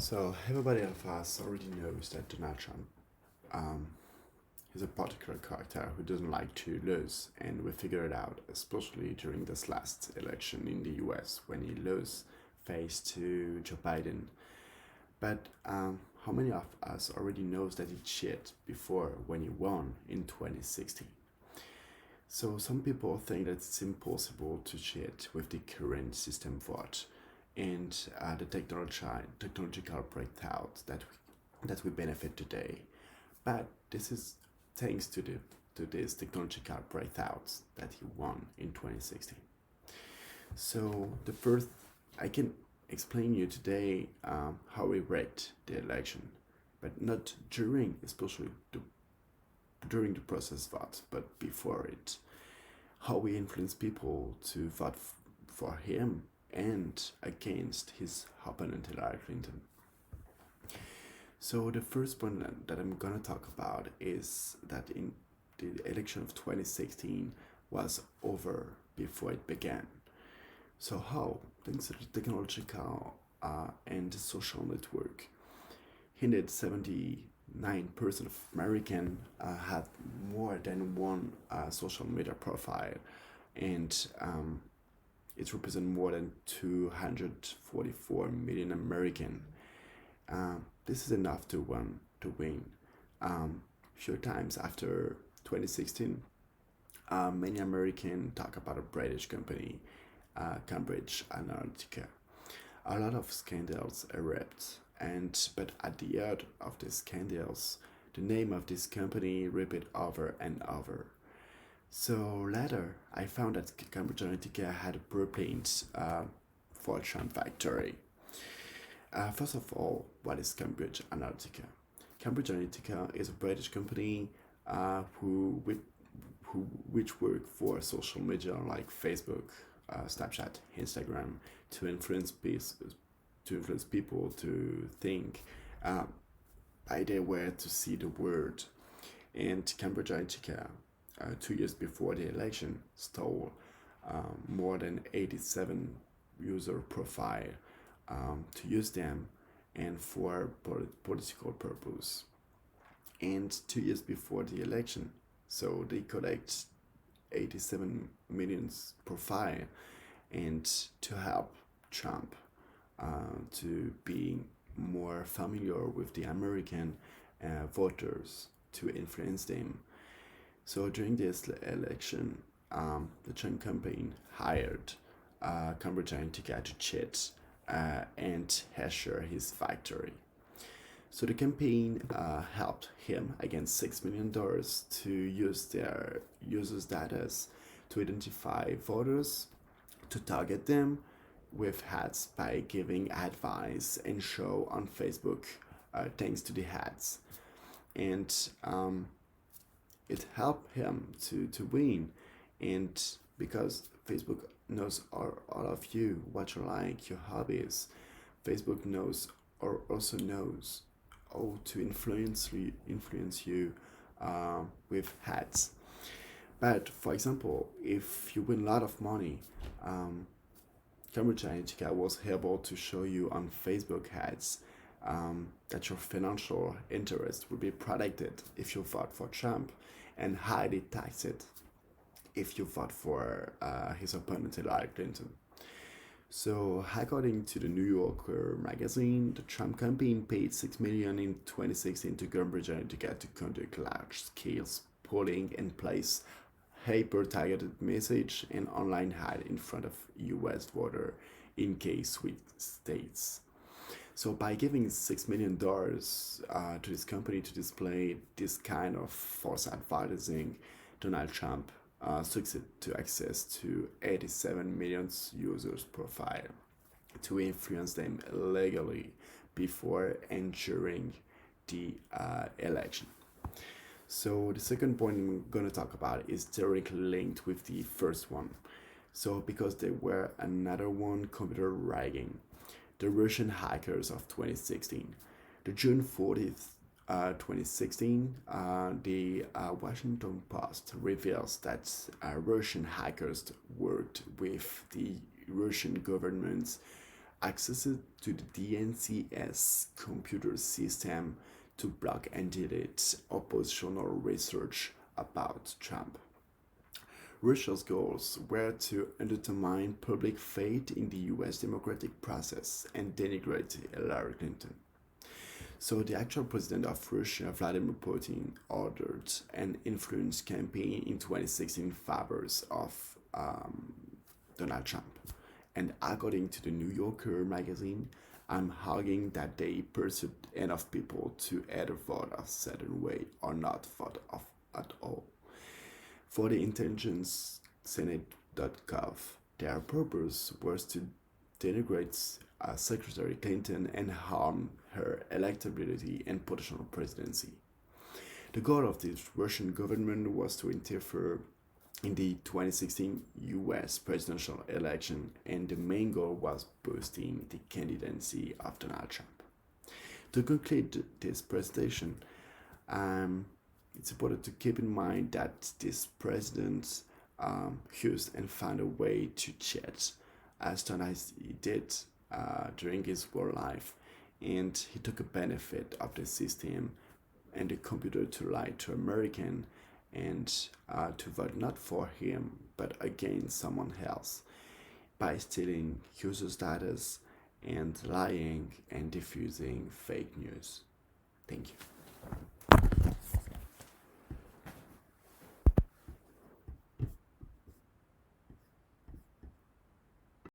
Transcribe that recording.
So everybody of us already knows that Donald Trump um, is a particular character who doesn't like to lose, and we figured it out, especially during this last election in the U.S. when he lost face to Joe Biden. But how many of us already knows that he cheated before when he won in 2016? So some people think that it's impossible to cheat with the current system vote and the technological breakthroughs that we benefit today. But this is thanks to these technological breakthroughs that he won in 2016. So the first, I can explain you today how we rate the election, but not during, especially during the process vote, but before it. How we influence people to vote for him and against his opponent Hillary Clinton. So the first point that I'm gonna talk about is that in the election of 2016 was over before it began. So how? Thanks to the technological and social network. Indeed, 79% of Americans had more than one social media profile, and it represents more than 244 million American. This is enough to win. Few times after 2016, many Americans talk about a British company, Cambridge Analytica. A lot of scandals erupt, and but at the end of the scandals, the name of this company repeat over and over. So later, I found that Cambridge Analytica had a blueprint for Trump victory. First of all, what is Cambridge Analytica? Cambridge Analytica is a British company who which work for social media like Facebook, Snapchat, Instagram to influence people to think by their way to see the world. And Cambridge Analytica, 2 years before the election, stole more than 87 user profile to use them and for political purpose. And 2 years before the election, so they collect 87 million profile and to help Trump to be more familiar with the American voters to influence them. So during this election, the Trump campaign hired Cambridge Analytica to cheat and assure his victory. So the campaign helped him against $6 million to use their users' data to identify voters, to target them with ads by giving advice and show on Facebook thanks to the ads. And it helped him to win. And because Facebook knows all of you, what you like, your hobbies, Facebook knows or also knows how to influence you with ads. But for example, if you win a lot of money, Cambridge Analytica was able to show you on Facebook ads that your financial interest will be protected if you vote for Trump and highly tax it if you vote for his opponent Hillary Clinton. So, according to the New Yorker magazine, the Trump campaign paid $6 million in 2016 to Cambridge Analytica to conduct large-scale polling and place hyper-targeted message and online ad in front of U.S. voter in K-swing states. So by giving $6 million to this company to display this kind of false advertising, Donald Trump succeeded to access to 87 million users' profile to influence them legally before and during the election. So the second point I'm going to talk about is directly linked with the first one. So because they were another one computer ragging, the Russian hackers of 2016. The June 40th, 2016, the Washington Post reveals that Russian hackers worked with the Russian government's access to the DNCS computer system to block and delete oppositional research about Trump. Russia's goals were to undermine public faith in the US democratic process and denigrate Hillary Clinton. So, the actual president of Russia, Vladimir Putin, ordered an influence campaign in 2016 in favor of Donald Trump. And according to the New Yorker magazine, I'm arguing that they pursued enough people to either vote a certain way or not vote at all. For the intelligence Senate.gov, their purpose was to denigrate Secretary Clinton and harm her electability and potential presidency. The goal of the Russian government was to interfere in the 2016 US presidential election, and the main goal was boosting the candidacy of Donald Trump. To conclude this presentation, it's important to keep in mind that this president used and found a way to cheat as long as he did during his whole life, and he took a benefit of the system and the computer to lie to American and to vote not for him but against someone else by stealing users' data and lying and diffusing fake news. Thank you.